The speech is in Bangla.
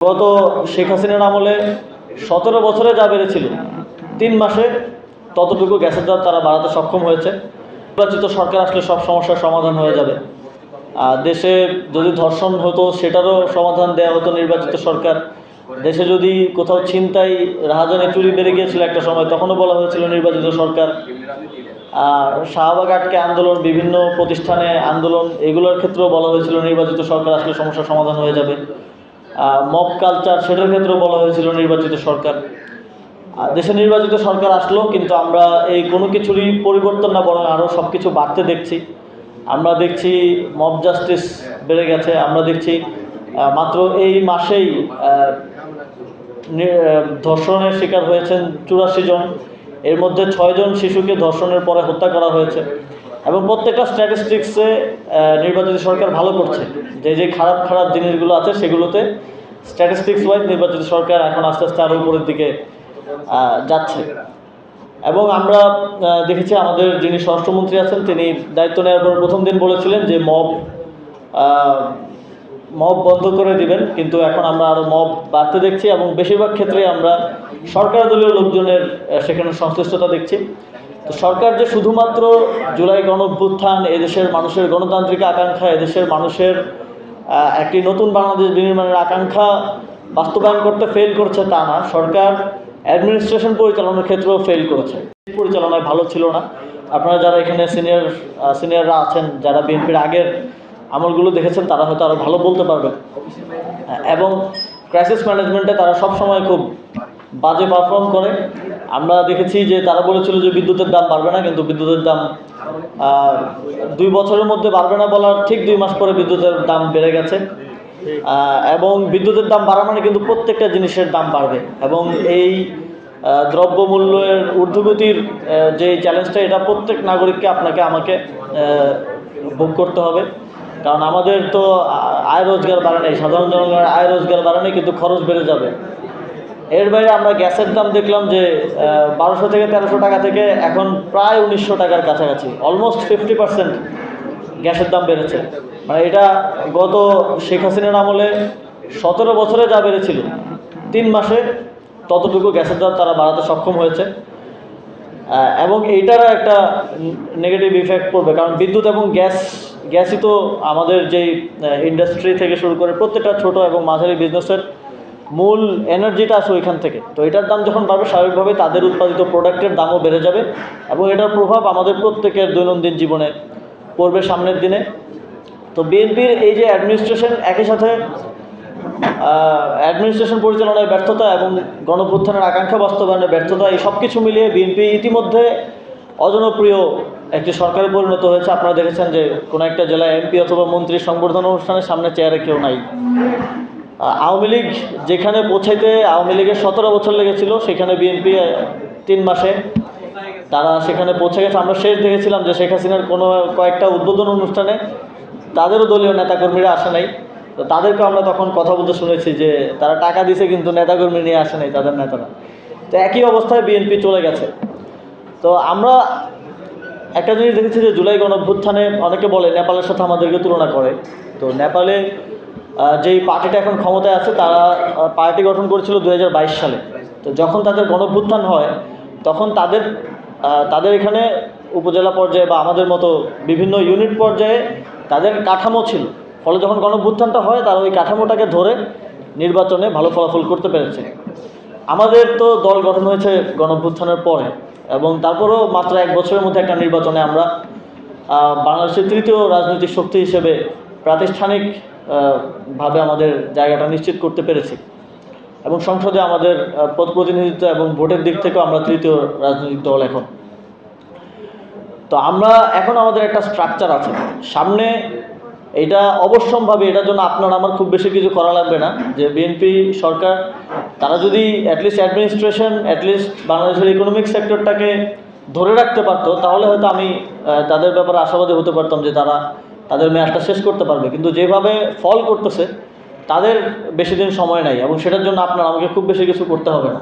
গত শেখ হাসিনার আমলে 17 বছরে যা বেড়েছিল 3 মাসে ততটুকু গ্যাসের দাম তারা বাড়াতে সক্ষম হয়েছে। নির্বাচিত সরকার আসলে সব সমস্যার সমাধান হয়ে যাবে। দেশে যদি ধর্ষণ হতো সেটারও সমাধান দেওয়া হতো নির্বাচিত সরকার। দেশে যদি কোথাও ছিনতাই রাহাজানি চুরি বেড়ে গিয়েছিল একটা সময়, তখনও বলা হয়েছিল নির্বাচিত সরকার। শাহবাগ আটকে আন্দোলন, বিভিন্ন প্রতিষ্ঠানে আন্দোলন, এগুলোর ক্ষেত্রেও বলা হয়েছিল নির্বাচিত সরকার আসলে সমস্যার সমাধান হয়ে যাবে। মব কালচার, সেটার ক্ষেত্রেও বলা হয়েছিল নির্বাচিত সরকার। দেশে নির্বাচিত সরকার আসলো, কিন্তু আমরা এই কোনো কিছুরই পরিবর্তন না, বরং আরও সব কিছু বাড়তে দেখছি। আমরা দেখছি মব জাস্টিস বেড়ে গেছে। আমরা দেখছি মাত্র এই মাসেই ধর্ষণের শিকার হয়েছেন 84 জন। এর মধ্যে 6 জন শিশুকে ধর্ষণের পরে হত্যা করা হয়েছে। এবং প্রত্যেকটা স্ট্যাটিস্টিক্সে নির্বাচিত সরকার ভালো করছে। যে খারাপ খারাপ জিনিসগুলো আছে সেগুলোতে স্ট্যাটিস্টিক্স ওয়াইজ নির্বাচিত সরকার এখন আস্তে আস্তে আরও উপরের দিকে যাচ্ছে। এবং আমরা দেখেছি আমাদের যিনি স্বরাষ্ট্রমন্ত্রী আছেন, তিনি দায়িত্ব নেওয়ার পর প্রথম দিন বলেছিলেন যে মব বন্ধ করে দিবেন, কিন্তু এখন আমরা আরও মব বাড়তে দেখছি। এবং বেশিরভাগ ক্ষেত্রে আমরা সরকার দলীয় লোকজনের সেখানে সংশ্লিষ্টতা দেখছি। তো সরকার যে শুধুমাত্র জুলাই গণঅভ্যুত্থান, এদেশের মানুষের গণতান্ত্রিক আকাঙ্ক্ষা, এদেশের মানুষের একটি নতুন বাংলাদেশ বিনির্মাণের আকাঙ্ক্ষা বাস্তবায়ন করতে ফেল করছে তা না, সরকার অ্যাডমিনিস্ট্রেশন পরিচালনার ক্ষেত্রেও ফেল করেছে। পরিচালনায় ভালো ছিল না। আপনারা যারা এখানে সিনিয়ররা আছেন, যারা বিএনপির আগের আমলগুলো দেখেছেন, তারা হয়তো আরও ভালো বলতে পারবেন। এবং ক্রাইসিস ম্যানেজমেন্টে তারা সবসময় খুব বাজে পারফর্ম করে। আমরা দেখেছি যে তারা বলেছিল যে বিদ্যুতের দাম বাড়বে না, কিন্তু বিদ্যুতের দাম 2 বছরের মধ্যে বাড়বে না বলার ঠিক 2 মাস পরে বিদ্যুতের দাম বেড়ে গেছে। এবং বিদ্যুতের দাম বাড়া মানে কিন্তু প্রত্যেকটা জিনিসের দাম বাড়বে। এবং এই দ্রব্যমূল্যের ঊর্ধ্বগতির যে চ্যালেঞ্জটা, এটা প্রত্যেক নাগরিককে, আপনাকে, আমাকে ভোগ করতে হবে। কারণ আমাদের তো আয় রোজগার বাড়ে নেই, সাধারণ জনগণের আয় রোজগার বাড়ে নেই, কিন্তু খরচ বেড়ে যাবে। এর বাইরে আমরা গ্যাসের দাম দেখলাম যে 1200 থেকে 1300 টাকা থেকে এখন প্রায় 1900 টাকার কাছাকাছি, অলমোস্ট 50% গ্যাসের দাম বেড়েছে। মানে এটা গত শেখ হাসিনার আমলে 17 বছরে যা বেড়েছিল 3 মাসে ততটুকু গ্যাসের দাম তারা বাড়াতে সক্ষম হয়েছে। এবং এইটারও একটা নেগেটিভ ইফেক্ট পড়বে, কারণ বিদ্যুৎ এবং গ্যাসই তো আমাদের যেই ইন্ডাস্ট্রি থেকে শুরু করে প্রত্যেকটা ছোট এবং মাঝারি বিজনেসের মূল এনার্জিটা আসে ওইখান থেকে। তো এটার দাম যখন বাড়বে, স্বাভাবিকভাবে তাদের উৎপাদিত প্রোডাক্টের দামও বেড়ে যাবে এবং এটার প্রভাব আমাদের প্রত্যেকের দৈনন্দিন জীবনে পড়বে সামনের দিনে। তো বিএনপির এই যে অ্যাডমিনিস্ট্রেশন, একই সাথে অ্যাডমিনিস্ট্রেশন পরিচালনায় ব্যর্থতা এবং গণঅভ্যুত্থানের আকাঙ্ক্ষা বাস্তবায়নের ব্যর্থতা, এই সব কিছু মিলিয়ে বিএনপি ইতিমধ্যে অজনপ্রিয় একটি সরকারে পরিণত হয়েছে। আপনারা দেখেছেন যে কোনো একটা জেলায় এমপি অথবা মন্ত্রীর সংবর্ধনা অনুষ্ঠানের সামনে চেয়ারে কেউ নাই। আওয়ামী লীগ যেখানে পৌঁছাইতে আওয়ামী লীগের 17 বছর লেগেছিল, সেখানে বিএনপি 3 মাসে তারা সেখানে পৌঁছে গেছে। আমরা শেষ দেখেছিলাম যে শেখ হাসিনার কয়েকটা উদ্বোধন অনুষ্ঠানে তাদেরও দলীয় নেতাকর্মীরা আসে নাই। তো তাদেরকে আমরা তখন কথা বলতে শুনেছি যে তারা টাকা দিছে, কিন্তু নেতাকর্মী নিয়ে আসে নাই তাদের নেতারা। তো একই অবস্থায় বিএনপি চলে গেছে। তো আমরা একটা জিনিস দেখেছি যে জুলাই গণঅভ্যুত্থানে অনেকে বলে নেপালের সাথে আমাদেরকে তুলনা করে। তো নেপালে যেই পার্টিটা এখন ক্ষমতায় আছে, তারা পার্টি গঠন করেছিল 2022 সালে। তো যখন তাদের গণঅভ্যুত্থান হয়, তখন তাদের এখানে উপজেলা পর্যায়ে বা আমাদের মতো বিভিন্ন ইউনিট পর্যায়ে তাদের কাঠামো ছিল। ফলে যখন গণঅভ্যুত্থানটা হয়, তারা ওই কাঠামোটাকে ধরে নির্বাচনে ভালো ফলাফল করতে পেরেছে। আমাদের তো দল গঠন হয়েছে গণঅভ্যুত্থানের পরে, এবং তারপরেও মাত্র 1 বছরের মধ্যে একটা নির্বাচনে আমরা বাংলাদেশের তৃতীয় রাজনৈতিক শক্তি হিসেবে প্রাতিষ্ঠানিকভাবে আমাদের জায়গাটা নিশ্চিত করতে পেরেছি। এবং সংসদে আমাদের প্রতিনিধিত্ব এবং ভোটের দিক থেকেও আমরা 3য় রাজনৈতিক দল এখন। তো আমরা এখন আমাদের একটা স্ট্রাকচার আছে সামনে। এটা অবশ্যম্ভাবী, এটার জন্য আপনার আমার খুব বেশি কিছু করা লাগবে না। যে বিএনপি সরকার, তারা যদি অ্যাটলিস্ট অ্যাডমিনিস্ট্রেশন, অ্যাটলিস্ট বাংলাদেশের ইকোনমিক সেক্টরটাকে ধরে রাখতে পারতো, তাহলে হয়তো আমি তাদের ব্যাপারে আশাবাদী হতে পারতাম যে তারা তাদের মেয়াদটা শেষ করতে পারবে। কিন্তু যেভাবে ফল করতেছে, তাদের বেশি দিন সময় নাই, এবং সেটার জন্য আপনার আমাকে খুব বেশি কিছু করতে হবে না।